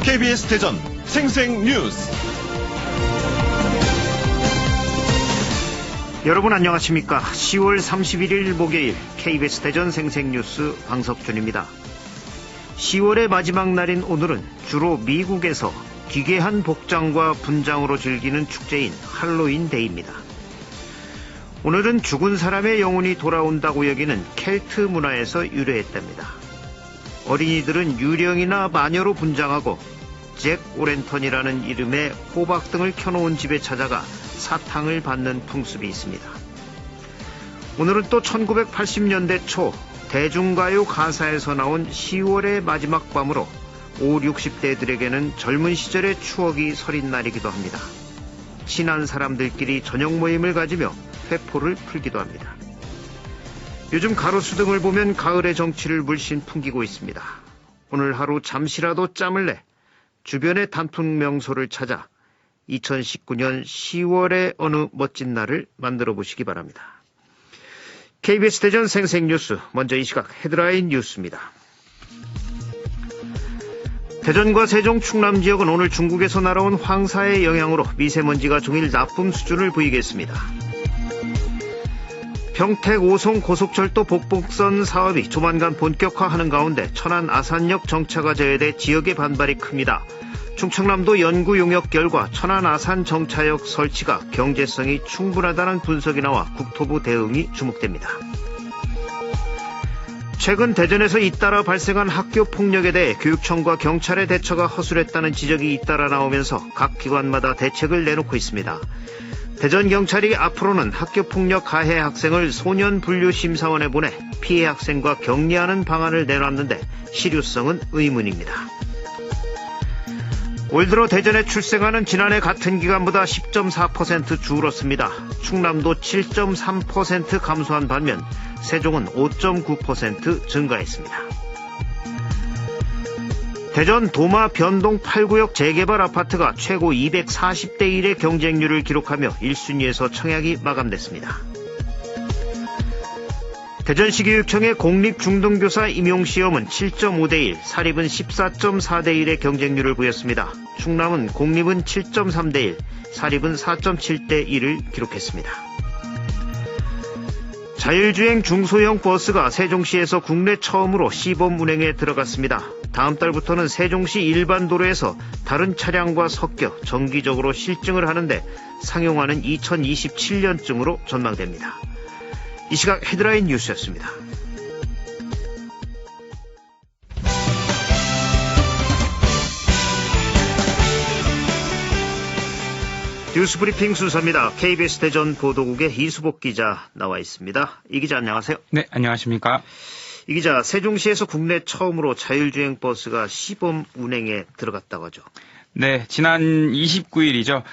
KBS 대전 생생뉴스. 여러분 안녕하십니까. 10월 31일 목요일 KBS 대전 생생뉴스 방석준입니다. 10월의 마지막 날인 오늘은 주로 미국에서 기괴한 복장과 분장으로 즐기는 축제인 할로윈 데이입니다. 오늘은 죽은 사람의 영혼이 돌아온다고 여기는 켈트 문화에서 유래했답니다. 어린이들은 유령이나 마녀로 분장하고 잭 오랜턴이라는 이름의 호박 등을 켜놓은 집에 찾아가 사탕을 받는 풍습이 있습니다. 오늘은 또 1980년대 초 대중가요 가사에서 나온 10월의 마지막 밤으로 50, 60대들에게는 젊은 시절의 추억이 서린 날이기도 합니다. 친한 사람들끼리 저녁 모임을 가지며 회포를 풀기도 합니다. 요즘 가로수 등을 보면 가을의 정취를 물씬 풍기고 있습니다. 오늘 하루 잠시라도 짬을 내 주변의 단풍 명소를 찾아 2019년 10월의 어느 멋진 날을 만들어 보시기 바랍니다. KBS 대전 생생뉴스, 먼저 이 시각 헤드라인 뉴스입니다. 대전과 세종, 충남 지역은 오늘 중국에서 날아온 황사의 영향으로 미세먼지가 종일 나쁨 수준을 보이겠습니다. 평택 오송 고속철도 복복선 사업이 조만간 본격화하는 가운데 천안 아산역 정차가 제외돼 지역의 반발이 큽니다. 충청남도 연구 용역 결과 천안 아산 정차역 설치가 경제성이 충분하다는 분석이 나와 국토부 대응이 주목됩니다. 최근 대전에서 잇따라 발생한 학교 폭력에 대해 교육청과 경찰의 대처가 허술했다는 지적이 잇따라 나오면서 각 기관마다 대책을 내놓고 있습니다. 대전경찰이 앞으로는 학교폭력 가해 학생을 소년분류심사원에 보내 피해 학생과 격리하는 방안을 내놨는데 실효성은 의문입니다. 올 들어 대전에 출생하는 지난해 같은 기간보다 10.4% 줄었습니다. 충남도 7.3% 감소한 반면 세종은 5.9% 증가했습니다. 대전 도마 변동 8구역 재개발 아파트가 최고 240대 1의 경쟁률을 기록하며 1순위에서 청약이 마감됐습니다. 대전시 교육청의 공립중등교사 임용시험은 7.5대 1, 사립은 14.4대 1의 경쟁률을 보였습니다. 충남은 공립은 7.3대 1, 사립은 4.7대 1을 기록했습니다. 자율주행 중소형 버스가 세종시에서 국내 처음으로 시범 운행에 들어갔습니다. 다음 달부터는 세종시 일반 도로에서 다른 차량과 섞여 정기적으로 실증을 하는데 상용화는 2027년쯤으로 전망됩니다. 이 시각 헤드라인 뉴스였습니다. 뉴스브리핑 순서입니다. KBS 대전 보도국의 이수복 기자 나와 있습니다. 이 기자 안녕하세요. 네, 안녕하십니까. 이 기자, 세종시에서 국내 처음으로 자율주행 버스가 시범 운행에 들어갔다고 하죠. 네, 지난 29일이죠.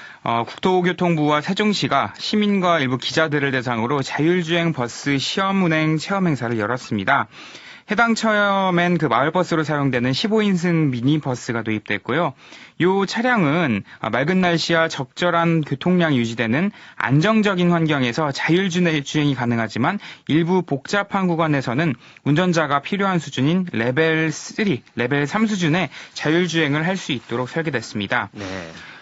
국토교통부와 세종시가 시민과 일부 기자들을 대상으로 자율주행 버스 시험 운행 체험 행사를 열었습니다. 해당 체험엔 그 마을버스로 사용되는 15인승 미니버스가 도입됐고요. 이 차량은 맑은 날씨와 적절한 교통량이 유지되는 안정적인 환경에서 자율주행이 가능하지만 일부 복잡한 구간에서는 운전자가 필요한 수준인 레벨 3, 레벨 3 수준의 자율주행을 할 수 있도록 설계됐습니다. 네.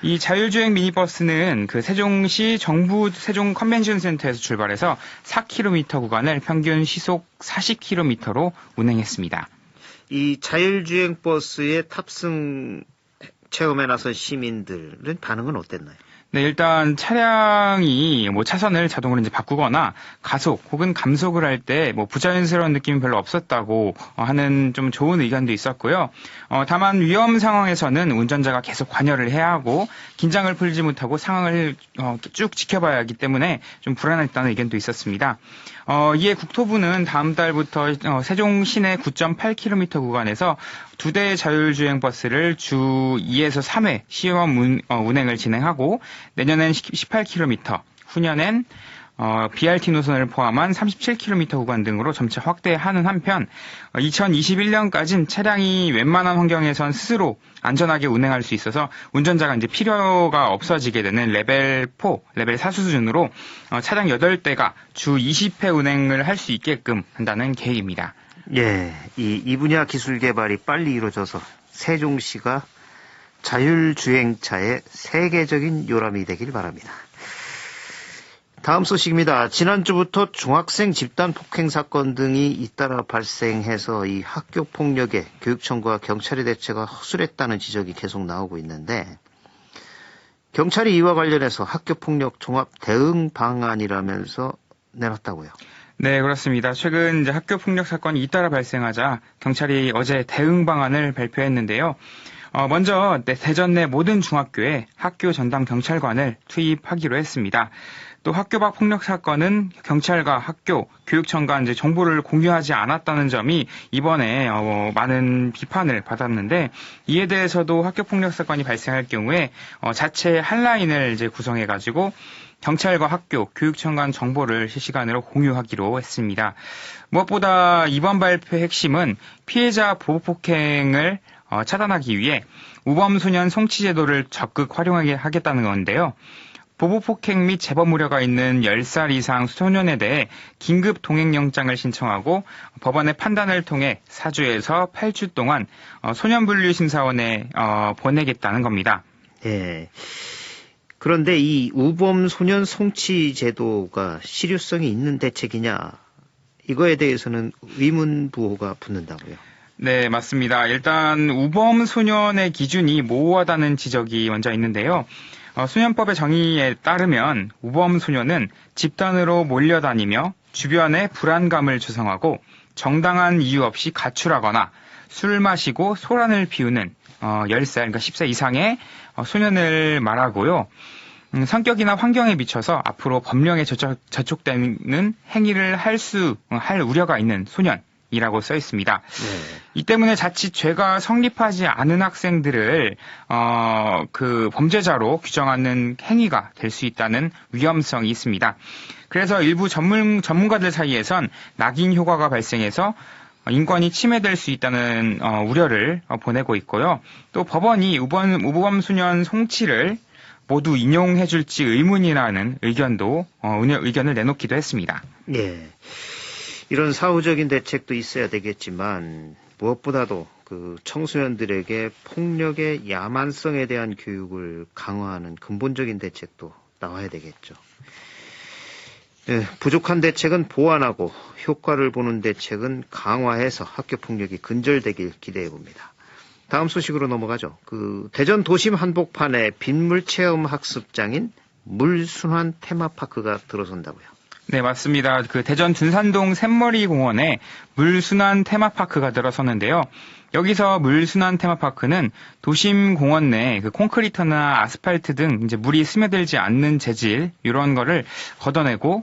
이 자율주행 미니버스는 그 세종시 정부 세종 컨벤션 센터에서 출발해서 4km 구간을 평균 시속 40km로 운행했습니다. 이 자율주행 버스에 탑승 체험에 나선 시민들은 반응은 어땠나요? 네, 일단 차량이 차선을 자동으로 이제 바꾸거나 가속 혹은 감속을 할 때 부자연스러운 느낌이 별로 없었다고 하는 좀 좋은 의견도 있었고요. 다만 위험 상황에서는 운전자가 계속 관여를 해야 하고 긴장을 풀지 못하고 상황을 쭉 지켜봐야 하기 때문에 좀 불안했다는 의견도 있었습니다. 이에 국토부는 다음 달부터 세종 시내 9.8km 구간에서 2대의 자율주행 버스를 주 2에서 3회 시험 운행을 진행하고 내년엔 18km, 후년엔 BRT 노선을 포함한 37km 구간 등으로 점차 확대하는 한편 2021년까지는 차량이 웬만한 환경에선 스스로 안전하게 운행할 수 있어서 운전자가 이제 필요가 없어지게 되는 레벨 4, 레벨 4 수준으로 차량 8대가 주 20회 운행을 할 수 있게끔 한다는 계획입니다. 예, 이 분야 기술 개발이 빨리 이루어져서 세종시가 자율주행차의 세계적인 요람이 되길 바랍니다. 다음 소식입니다. 지난주부터 중학생 집단 폭행 사건 등이 잇따라 발생해서 이 학교 폭력에 교육청과 경찰의 대처가 허술했다는 지적이 계속 나오고 있는데, 경찰이 이와 관련해서 학교 폭력 종합 대응 방안이라면서 내놨다고요. 네, 그렇습니다. 최근 이제 학교 폭력 사건이 잇따라 발생하자 경찰이 어제 대응 방안을 발표했는데요. 먼저 대전 내 모든 중학교에 학교 전담 경찰관을 투입하기로 했습니다. 또 학교 밖 폭력 사건은 경찰과 학교, 교육청과 이제 정보를 공유하지 않았다는 점이 이번에 많은 비판을 받았는데, 이에 대해서도 학교 폭력 사건이 발생할 경우에 자체 한라인을 이제 구성해가지고 경찰과 학교, 교육청 간 정보를 실시간으로 공유하기로 했습니다. 무엇보다 이번 발표의 핵심은 피해자 보호폭행을 차단하기 위해 우범소년 송치제도를 적극 활용하게 하겠다는 건데요. 보호폭행 및 재범 우려가 있는 10살 이상 소년에 대해 긴급 동행영장을 신청하고 법원의 판단을 통해 4주에서 8주 동안 소년분류심사원에 보내겠다는 겁니다. 예. 그런데 이 우범 소년 송치 제도가 실효성이 있는 대책이냐, 이거에 대해서는 의문부호가 붙는다고요. 네, 맞습니다. 일단 우범 소년의 기준이 모호하다는 지적이 먼저 있는데요. 소년법의 정의에 따르면 우범 소년은 집단으로 몰려다니며 주변에 불안감을 조성하고 정당한 이유 없이 가출하거나 술 마시고 소란을 피우는 10살, 그러니까 10세 이상의 소년을 말하고요. 성격이나 환경에 미쳐서 앞으로 법령에 저촉되는 행위를 할 우려가 있는 소년이라고 써 있습니다. 네. 이 때문에 자칫 죄가 성립하지 않은 학생들을 그 범죄자로 규정하는 행위가 될 수 있다는 위험성이 있습니다. 그래서 일부 전문가들 사이에선 낙인 효과가 발생해서 인권이 침해될 수 있다는 우려를 보내고 있고요. 또 법원이 우범 소년 송치를 모두 인용해줄지 의문이라는 의견을 내놓기도 했습니다. 예, 이런 사후적인 대책도 있어야 되겠지만 무엇보다도 그 청소년들에게 폭력의 야만성에 대한 교육을 강화하는 근본적인 대책도 나와야 되겠죠. 예, 부족한 대책은 보완하고 효과를 보는 대책은 강화해서 학교 폭력이 근절되길 기대해 봅니다. 다음 소식으로 넘어가죠. 그 대전 도심 한복판에 빗물 체험 학습장인 물순환 테마파크가 들어선다고요. 네, 맞습니다. 그 대전 둔산동 샘머리 공원에 물순환 테마파크가 들어섰는데요. 여기서 물순환 테마파크는 도심 공원 내 그 콘크리트나 아스팔트 등 이제 물이 스며들지 않는 재질 이런 거를 걷어내고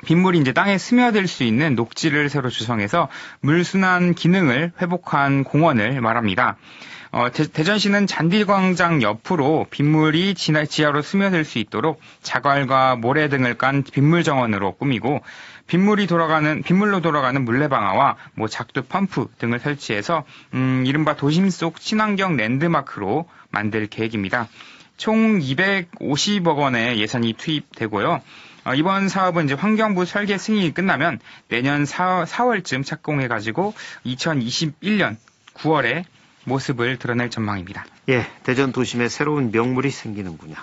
빗물이 이제 땅에 스며들 수 있는 녹지를 새로 조성해서 물순환 기능을 회복한 공원을 말합니다. 대전시는 잔디광장 옆으로 빗물이 지하로 스며들 수 있도록 자갈과 모래 등을 깐 빗물 정원으로 꾸미고 빗물로 돌아가는 물레방아와 작두 펌프 등을 설치해서 이른바 도심 속 친환경 랜드마크로 만들 계획입니다. 총 250억 원의 예산이 투입되고요. 이번 사업은 이제 환경부 설계 승인이 끝나면 내년 4월쯤 착공해가지고 2021년 9월에 모습을 드러낼 전망입니다. 예, 대전 도심에 새로운 명물이 생기는군요.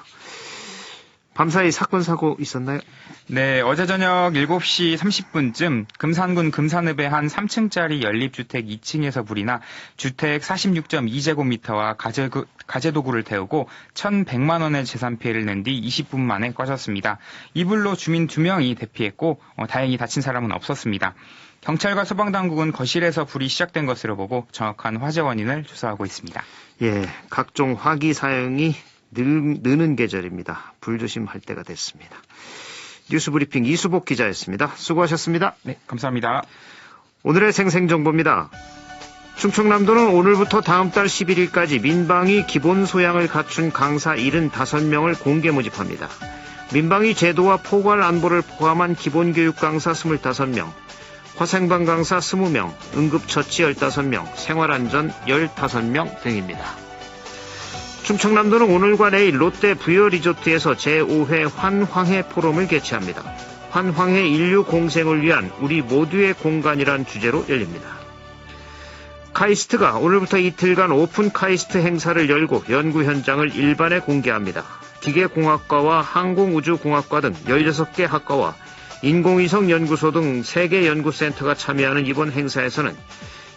밤사이 사건 사고 있었나요? 네, 어제 저녁 7시 30분쯤 금산군 금산읍의 한 3층짜리 연립주택 2층에서 불이 나 주택 46.2제곱미터와 가재도구를 태우고 1,100만 원의 재산 피해를 낸 뒤 20분 만에 꺼졌습니다. 이 불로 주민 2명이 대피했고 다행히 다친 사람은 없었습니다. 경찰과 소방당국은 거실에서 불이 시작된 것으로 보고 정확한 화재 원인을 조사하고 있습니다. 예, 각종 화기 사용이 느는 계절입니다. 불조심할 때가 됐습니다. 뉴스브리핑 이수복 기자였습니다. 수고하셨습니다. 네, 감사합니다. 오늘의 생생정보입니다. 충청남도는 오늘부터 다음 달 11일까지 민방위 기본 소양을 갖춘 강사 75명을 공개 모집합니다. 민방위 제도와 포괄 안보를 포함한 기본교육 강사 25명, 화생방 강사 20명, 응급처치 15명, 생활안전 15명 등입니다. 충청남도는 오늘과 내일 롯데 부여리조트에서 제5회 환황해 포럼을 개최합니다. 환황해 인류 공생을 위한 우리 모두의 공간이란 주제로 열립니다. 카이스트가 오늘부터 이틀간 오픈 카이스트 행사를 열고 연구 현장을 일반에 공개합니다. 기계공학과와 항공우주공학과 등 16개 학과와 인공위성 연구소 등 3개 연구센터가 참여하는 이번 행사에서는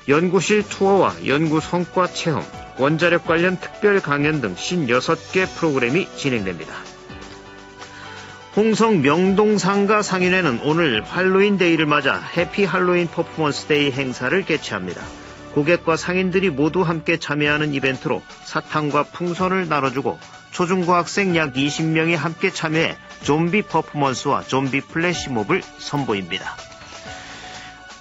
연구실 투어와 연구 성과 체험, 원자력 관련 특별 강연 등 56개 프로그램이 진행됩니다. 홍성 명동상가 상인회는 오늘 할로윈 데이를 맞아 해피 할로윈 퍼포먼스 데이 행사를 개최합니다. 고객과 상인들이 모두 함께 참여하는 이벤트로 사탕과 풍선을 나눠주고 초중고학생 약 20명이 함께 참여해 좀비 퍼포먼스와 좀비 플래시몹을 선보입니다.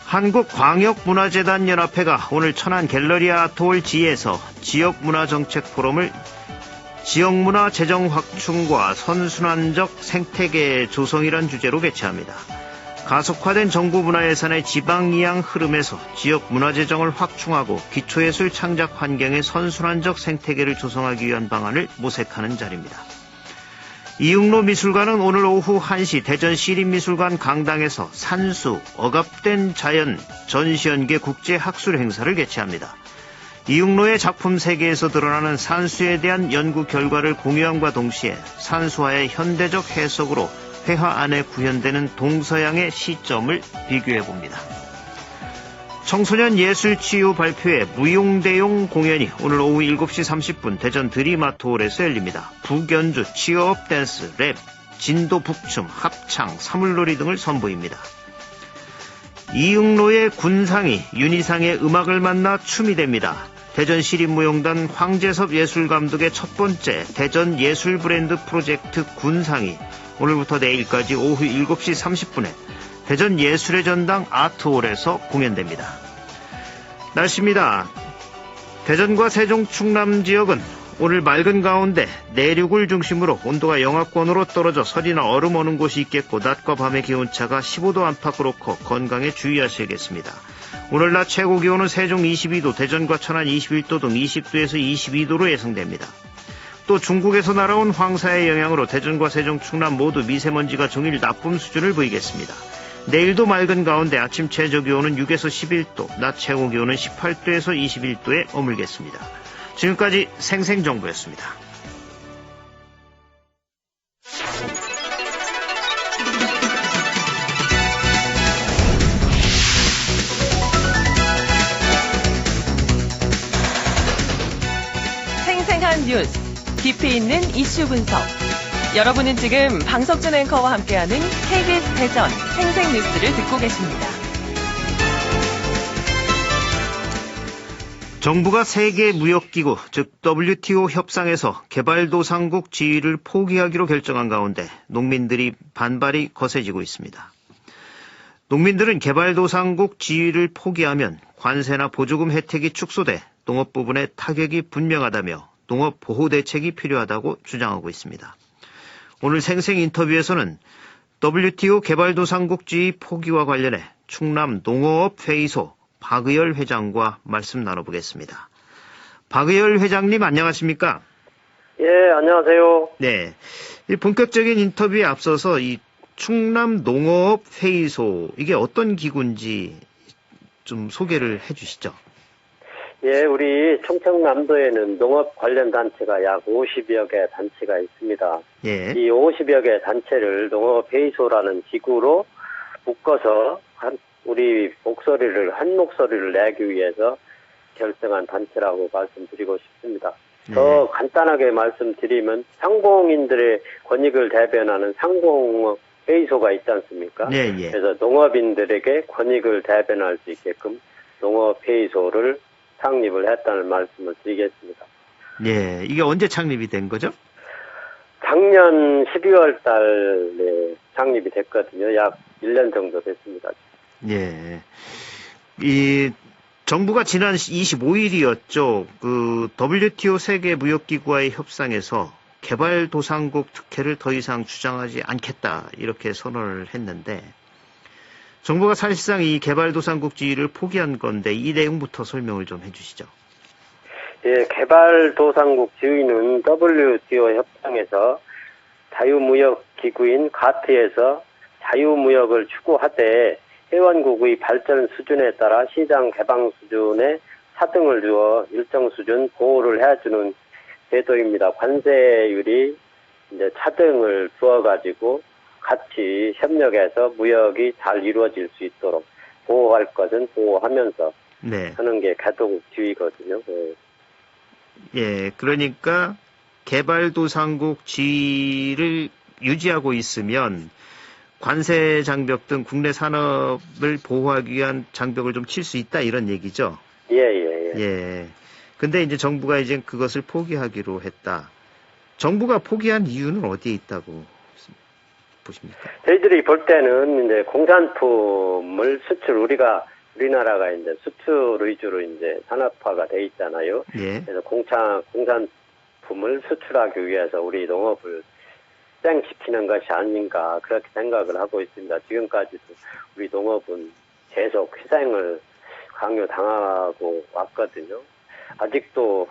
한국광역문화재단 연합회가 오늘 천안 갤러리아 아트홀 G에서 지역문화정책 포럼을 지역문화 재정 확충과 선순환적 생태계 조성이란 주제로 개최합니다. 가속화된 정부 문화 예산의 지방 이양 흐름에서 지역 문화 재정을 확충하고 기초예술 창작 환경의 선순환적 생태계를 조성하기 위한 방안을 모색하는 자리입니다. 이응로 미술관은 오늘 오후 1시 대전 시립미술관 강당에서 산수, 억압된 자연, 전시연계 국제학술 행사를 개최합니다. 이응로의 작품 세계에서 드러나는 산수에 대한 연구 결과를 공유함과 동시에 산수화의 현대적 해석으로 회화 안에 구현되는 동서양의 시점을 비교해봅니다. 청소년 예술치유 발표회 무용대용 공연이 오늘 오후 7시 30분 대전 드림아트홀에서 열립니다. 북연주, 치어업 댄스, 랩, 진도 북춤, 합창, 사물놀이 등을 선보입니다. 이응로의 군상이 윤희상의 음악을 만나 춤이 됩니다. 대전시립무용단 황재섭 예술감독의 첫 번째 대전 예술 브랜드 프로젝트 군상이 오늘부터 내일까지 오후 7시 30분에 대전 예술의 전당 아트홀에서 공연됩니다. 날씨입니다. 대전과 세종 충남 지역은 오늘 맑은 가운데 내륙을 중심으로 온도가 영하권으로 떨어져 설이나 얼음 오는 곳이 있겠고 낮과 밤의 기온차가 15도 안팎으로 커 건강에 주의하셔야겠습니다. 오늘 낮 최고 기온은 세종 22도, 대전과 천안 21도 등 20도에서 22도로 예상됩니다. 또 중국에서 날아온 황사의 영향으로 대전과 세종, 충남 모두 미세먼지가 종일 나쁨 수준을 보이겠습니다. 내일도 맑은 가운데 아침 최저 기온은 6에서 11도, 낮 최고 기온은 18도에서 21도에 머물겠습니다. 지금까지 생생정보였습니다. 생생한 뉴스, 깊이 있는 이슈 분석. 여러분은 지금 방석준 앵커와 함께하는 KBS 대전 생생뉴스를 듣고 계십니다. 정부가 세계무역기구, 즉 WTO 협상에서 개발도상국 지위를 포기하기로 결정한 가운데 농민들이 반발이 거세지고 있습니다. 농민들은 개발도상국 지위를 포기하면 관세나 보조금 혜택이 축소돼 농업 부분에 타격이 분명하다며 농업 보호 대책이 필요하다고 주장하고 있습니다. 오늘 생생 인터뷰에서는 WTO 개발도상국 지위 포기와 관련해 충남 농어업회의소 박의열 회장과 말씀 나눠보겠습니다. 박의열 회장님 안녕하십니까? 예, 안녕하세요. 네, 이 본격적인 인터뷰에 앞서서 이 충남 농어업회의소 이게 어떤 기구인지 좀 소개를 해주시죠. 예, 우리 충청남도에는 농업 관련 단체가 약 50여 개 단체가 있습니다. 예. 이 50여 개 단체를 농업회의소라는 기구로 묶어서 우리 한 목소리를 내기 위해서 결성한 단체라고 말씀드리고 싶습니다. 더 간단하게 말씀드리면 상공인들의 권익을 대변하는 상공회의소가 있지 않습니까? 예, 예. 그래서 농업인들에게 권익을 대변할 수 있게끔 농업회의소를 창립을 했다는 말씀을 드리겠습니다. 예, 이게 언제 창립이 된 거죠? 작년 12월 달에 창립이 됐거든요. 약 1년 정도 됐습니다. 예. 이 정부가 지난 25일이었죠. 그 WTO 세계 무역기구와의 협상에서 개발도상국 특혜를 더 이상 주장하지 않겠다 이렇게 선언을 했는데 정부가 사실상 이 개발도상국 지위를 포기한 건데 이 내용부터 설명을 좀 해주시죠. 예, 개발도상국 지위는 WTO 협상에서 자유무역기구인 가트에서 자유무역을 추구하되 회원국의 발전 수준에 따라 시장 개방 수준의 차등을 주어 일정 수준 보호를 해주는 제도입니다. 관세율이 이제 차등을 주어가지고 같이 협력해서 무역이 잘 이루어질 수 있도록 보호할 것은 보호하면서 네. 하는 게 개도국 지위거든요. 네. 예, 그러니까 개발도상국 지위를 유지하고 있으면 관세 장벽 등 국내 산업을 보호하기 위한 장벽을 좀 칠 수 있다 이런 얘기죠. 예. 예. 근데 이제 정부가 이제 그것을 포기하기로 했다. 정부가 포기한 이유는 어디에 있다고 보십니까? 저희들이 볼 때는 이제 공산품을 우리나라가 이제 수출 위주로 이제 산업화가 돼 있잖아요. 예. 그래서 공산품을 수출하기 위해서 우리 농업을 희생시키는 것이 아닌가 그렇게 생각을 하고 있습니다. 지금까지도 우리 농업은 계속 희생을 강요당하고 왔거든요. 아직도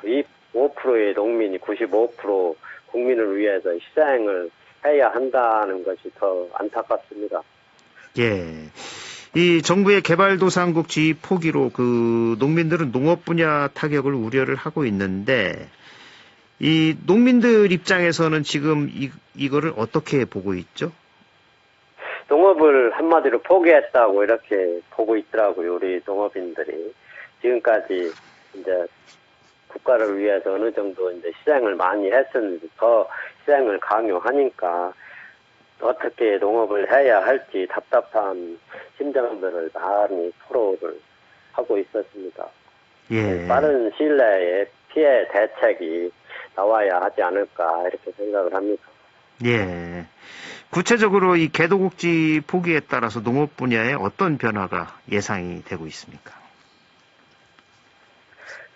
5%의 농민이 95% 국민을 위해서 희생을 해야 한다는 것이 더 안타깝습니다. 예. 이 정부의 개발도상국 지위 포기로 그 농민들은 농업 분야 타격을 우려를 하고 있는데 이 농민들 입장에서는 지금 이거를 어떻게 보고 있죠? 농업을 한마디로 포기했다고 이렇게 보고 있더라고요. 우리 농업인들이. 지금까지 이제 국가를 위해서 어느 정도 이제 희생을 많이 했었는데 더 희생을 강요하니까 어떻게 농업을 해야 할지 답답한 심정들을 많이 토로를 하고 있었습니다. 예. 빠른 시일 내에 피해 대책이 나와야 하지 않을까 이렇게 생각을 합니다. 예. 구체적으로 이 개도국지 포기에 따라서 농업 분야에 어떤 변화가 예상이 되고 있습니까?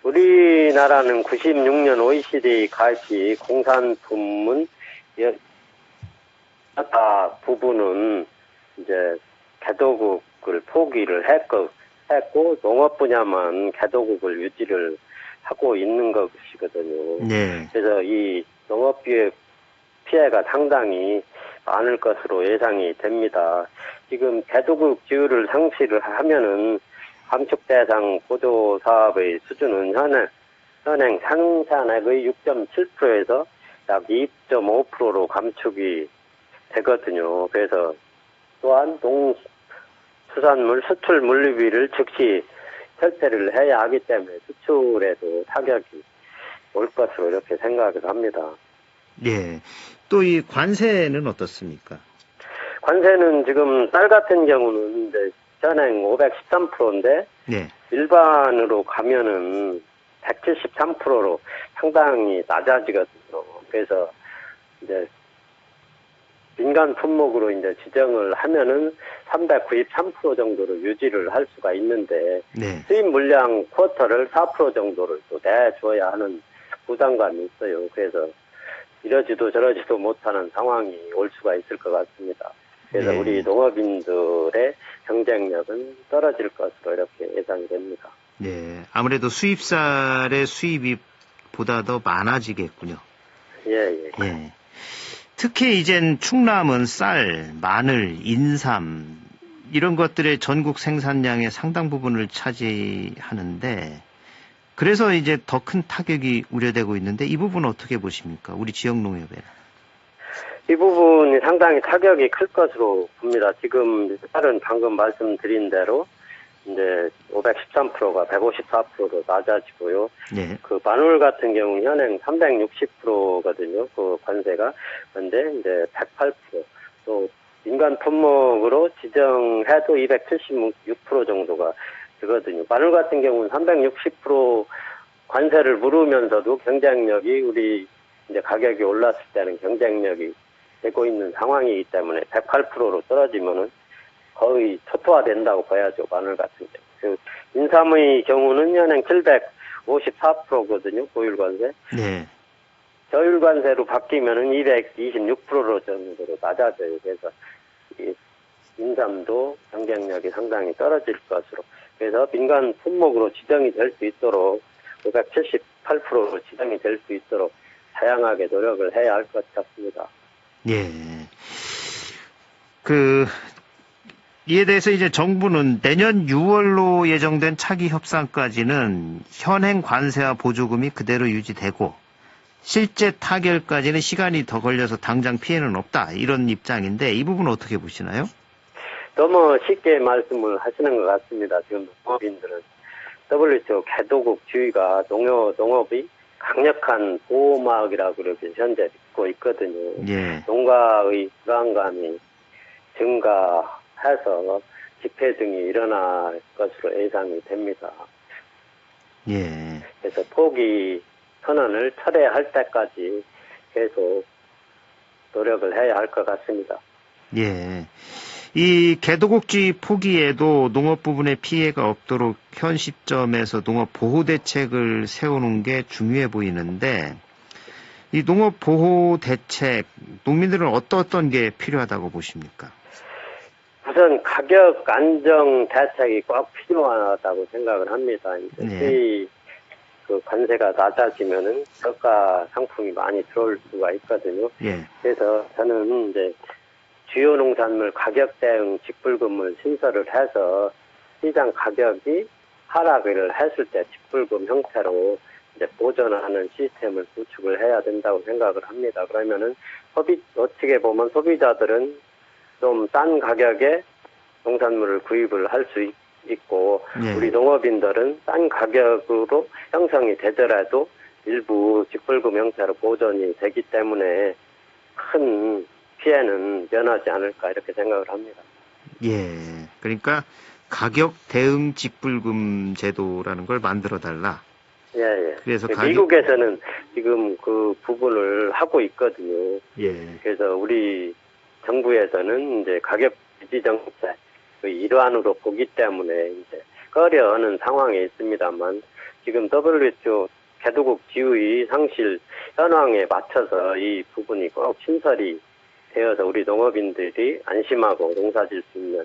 우리나라는 96년 OECD 가입 시 공산품은 여타 부분은 이제 개도국을 포기를 했고 농업 분야만 개도국을 유지를 하고 있는 것이거든요. 네. 그래서 이 농업 피해가 상당히 많을 것으로 예상이 됩니다. 지금 개도국 지위를 상실을 하면은 감축 대상 보조 사업의 수준은 현행 생산액의 6.7%에서 약 2.5%로 감축이 되거든요. 그래서 또한 농수산물 수출 물류비를 즉시 철폐를 해야 하기 때문에 수출에도 타격이 올 것으로 이렇게 생각을 합니다. 예. 또 이 관세는 어떻습니까? 관세는 지금 쌀 같은 경우는 이제 현행 513%인데 네. 일반으로 가면은 173%로 상당히 낮아지거든요. 그래서 이제 민간 품목으로 이제 지정을 하면은 393% 정도로 유지를 할 수가 있는데 네. 수입 물량 쿼터를 4% 정도를 또 내줘야 하는 부담감이 있어요. 그래서 이러지도 저러지도 못하는 상황이 올 수가 있을 것 같습니다. 그래서 네. 우리 농업인들의 경쟁력은 떨어질 것으로 이렇게 예상이 됩니다. 네. 아무래도 수입쌀의 수입이 보다 더 많아지겠군요. 예. 예. 특히 이젠 충남은 쌀, 마늘, 인삼 이런 것들의 전국 생산량의 상당 부분을 차지하는데 그래서 이제 더 큰 타격이 우려되고 있는데 이 부분은 어떻게 보십니까? 우리 지역 농협에. 이 부분이 상당히 타격이 클 것으로 봅니다. 지금 쌀은 방금 말씀드린 대로 이제 513%가 154%로 낮아지고요. 네. 그 마늘 같은 경우는 현행 360%거든요. 그 관세가. 그런데 이제 108%. 또 민간 품목으로 지정해도 276% 정도가 되거든요. 마늘 같은 경우는 360% 관세를 물으면서도 경쟁력이 우리 이제 가격이 올랐을 때는 경쟁력이 되고 있는 상황이기 때문에 108%로 떨어지면은 거의 초토화된다고 봐야죠. 마늘 같은 경우. 그 인삼의 경우는 현행 754%거든요. 고율 관세. 네. 저율 관세로 바뀌면은 226% 정도로 낮아져요. 그래서 이 인삼도 경쟁력이 상당히 떨어질 것으로. 그래서 민간 품목으로 지정이 될 수 있도록 578%로 지정이 될 수 있도록 다양하게 노력을 해야 할 것 같습니다. 예. 이에 대해서 이제 정부는 내년 6월로 예정된 차기 협상까지는 현행 관세와 보조금이 그대로 유지되고 실제 타결까지는 시간이 더 걸려서 당장 피해는 없다. 이런 입장인데 이 부분 어떻게 보시나요? 너무 쉽게 말씀을 하시는 것 같습니다. 지금 농업인들은 WTO 개도국 주의가 농업이 강력한 보호막이라고 이렇게 현재 믿고 있거든요. 예. 농가의 불안감이 증가해서 집회 등이 일어날 것으로 예상이 됩니다. 예. 그래서 포기 선언을 철회할 때까지 계속 노력을 해야 할 것 같습니다. 예. 이 개도국주의 포기에도 농업 부분에 피해가 없도록 현 시점에서 농업 보호 대책을 세우는 게 중요해 보이는데 이 농업 보호 대책 농민들은 어떤 게 필요하다고 보십니까? 우선 가격 안정 대책이 꼭 필요하다고 생각을 합니다. 네. 그 관세가 낮아지면은 저가 상품이 많이 들어올 수가 있거든요. 예. 그래서 저는 이제 주요 농산물 가격 대응 직불금을 신설을 해서 시장 가격이 하락을 했을 때 직불금 형태로 이제 보전하는 시스템을 구축을 해야 된다고 생각을 합니다. 그러면은 어떻게 보면 소비자들은 좀 싼 가격에 농산물을 구입을 할 수 있고 예. 우리 농업인들은 싼 가격으로 형성이 되더라도 일부 직불금 형태로 보전이 되기 때문에 큰 피해는 면하지 않을까 이렇게 생각을 합니다. 예. 그러니까 가격 대응 직불금 제도라는 걸 만들어 달라. 예, 예. 그래서 미국에서는 지금 그 부분을 하고 있거든요. 예. 그래서 우리 정부에서는 이제 가격 유지 정책 그 일환으로 보기 때문에 이제 꺼려하는 상황에 있습니다만 지금 WTO 개도국 지위 상실 현황에 맞춰서 이 부분이 꼭 신설이 되어서 우리 농업인들이 안심하고 농사질 수 있는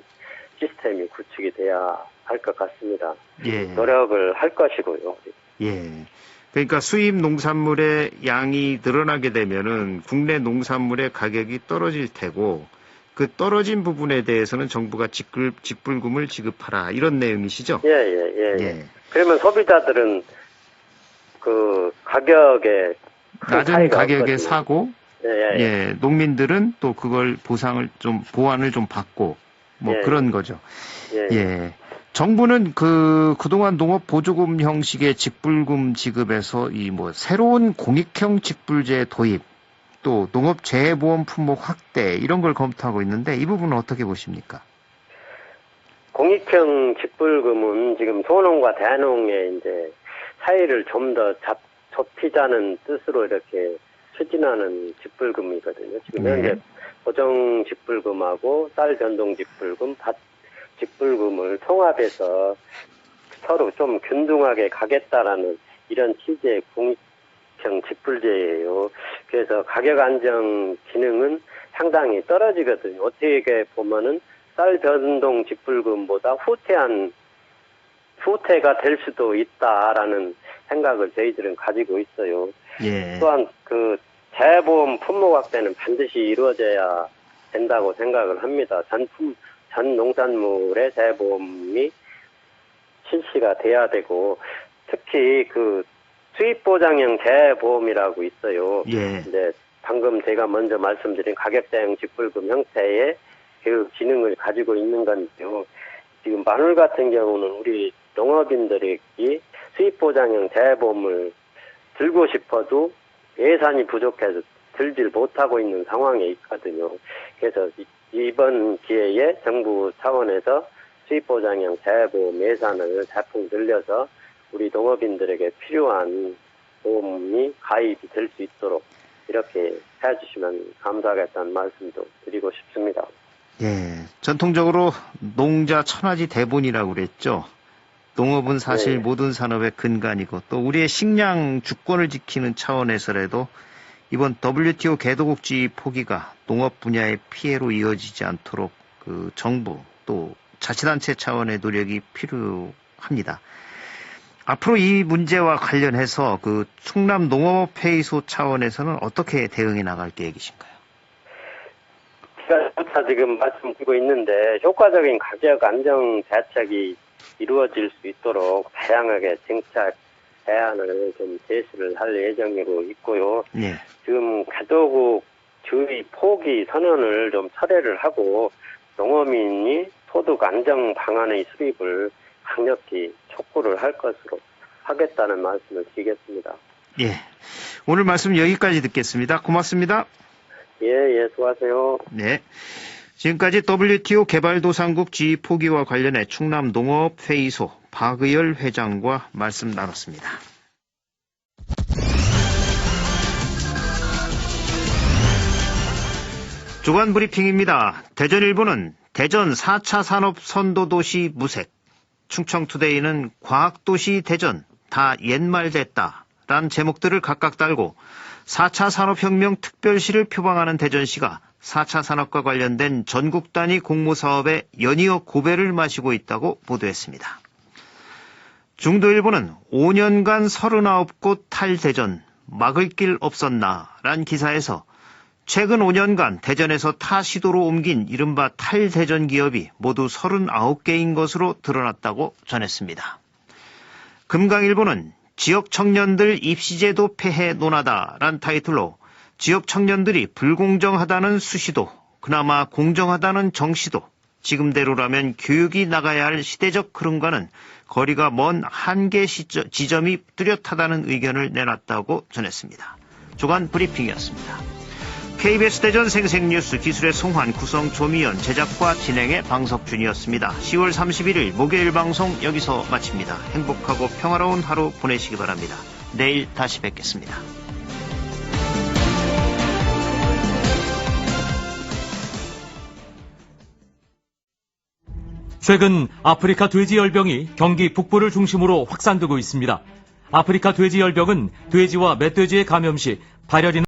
시스템이 구축이 돼야 할 것 같습니다. 예. 노력을 할 것이고요. 예. 그러니까 수입 농산물의 양이 늘어나게 되면은 국내 농산물의 가격이 떨어질 테고 그 떨어진 부분에 대해서는 정부가 직불금을 지급하라 이런 내용이시죠? 예. 그러면 소비자들은 그 가격에 낮은 가격에 사고 예. 농민들은 또 그걸 보완을 좀 받고 뭐 예. 그런 거죠. 예. 예. 정부는 그동안 농업 보조금 형식의 직불금 지급에서 새로운 공익형 직불제 도입 또 농업 재해보험 품목 확대 이런 걸 검토하고 있는데 이 부분은 어떻게 보십니까? 공익형 직불금은 지금 소농과 대농의 이제 차이를 좀 더 좁히자는 뜻으로 이렇게 추진하는 직불금이거든요. 지금 현재 고정 직불금하고 쌀 변동 직불금, 밭 직불금을 통합해서 서로 좀 균등하게 가겠다라는 이런 취지의 공익형 직불제예요. 그래서 가격 안정 기능은 상당히 떨어지거든요. 어떻게 보면은 쌀 변동 직불금보다 후퇴가 될 수도 있다라는 생각을 저희들은 가지고 있어요. 예. 또한 그 재보험 품목 확대는 반드시 이루어져야 된다고 생각을 합니다. 전 농산물의 재보험이 실시가 돼야 되고 특히 그 수입보장형 재보험이라고 있어요. 예. 근데 방금 제가 먼저 말씀드린 가격 대응 직불금 형태의 그 기능을 가지고 있는 건데요. 지금 마늘 같은 경우는 우리 농업인들이 수입보장형 재보험을 들고 싶어도 예산이 부족해서 들질 못하고 있는 상황에 있거든요. 그래서 이번 기회에 정부 차원에서 수입보장형 재보험 예산을 대폭 늘려서 우리 농업인들에게 필요한 보험이 가입이 될 수 있도록 이렇게 해주시면 감사하겠다는 말씀도 드리고 싶습니다. 예. 전통적으로 농자 천하지 대본이라고 그랬죠. 농업은 사실 모든 산업의 근간이고 또 우리의 식량 주권을 지키는 차원에서라도 이번 WTO 개도국주의 포기가 농업 분야의 피해로 이어지지 않도록 그 정부 또 자치단체 차원의 노력이 필요합니다. 앞으로 이 문제와 관련해서 그 충남 농업회의소 차원에서는 어떻게 대응해 나갈 계획이신가요? 제가 조차 지금 말씀드리고 있는데 효과적인 가격 안정 대책이 이루어질 수 있도록 다양하게 정책 대안을 좀 제시를 할 예정으로 있고요. 예. 지금 가도국 주의 포기 선언을 좀 철회를 하고 농어민이 소득 안정 방안의 수립을 강력히 촉구를 할 것으로 하겠다는 말씀을 드리겠습니다. 예. 오늘 말씀 여기까지 듣겠습니다. 고맙습니다. 예, 수고하세요. 네. 지금까지 WTO 개발도상국 지위 포기와 관련해 충남 농업회의소 박의열 회장과 말씀 나눴습니다. 주간 브리핑입니다. 대전일보는 대전 4차 산업 선도도시 무색, 충청투데이는 과학도시 대전 다 옛말 됐다 란 제목들을 각각 달고 4차 산업혁명 특별시를 표방하는 대전시가 4차 산업과 관련된 전국 단위 공모사업에 연이어 고배를 마시고 있다고 보도했습니다. 중도일보는 5년간 39곳 탈대전 막을 길 없었나 란 기사에서 최근 5년간 대전에서 타 시도로 옮긴 이른바 탈대전 기업이 모두 39개인 것으로 드러났다고 전했습니다. 금강일보는 지역 청년들 입시제도 폐해 논하다란 타이틀로 지역 청년들이 불공정하다는 수시도, 그나마 공정하다는 정시도, 지금대로라면 교육이 나가야 할 시대적 흐름과는 거리가 먼 한계 지점이 뚜렷하다는 의견을 내놨다고 전했습니다. 주간 브리핑이었습니다. KBS 대전 생생뉴스 기술의 송환, 구성 조미연, 제작과 진행의 방석준이었습니다. 10월 31일 목요일 방송 여기서 마칩니다. 행복하고 평화로운 하루 보내시기 바랍니다. 내일 다시 뵙겠습니다. 최근 아프리카 돼지열병이 경기 북부를 중심으로 확산되고 있습니다. 아프리카 돼지열병은 돼지와 멧돼지에 감염 시 발열이나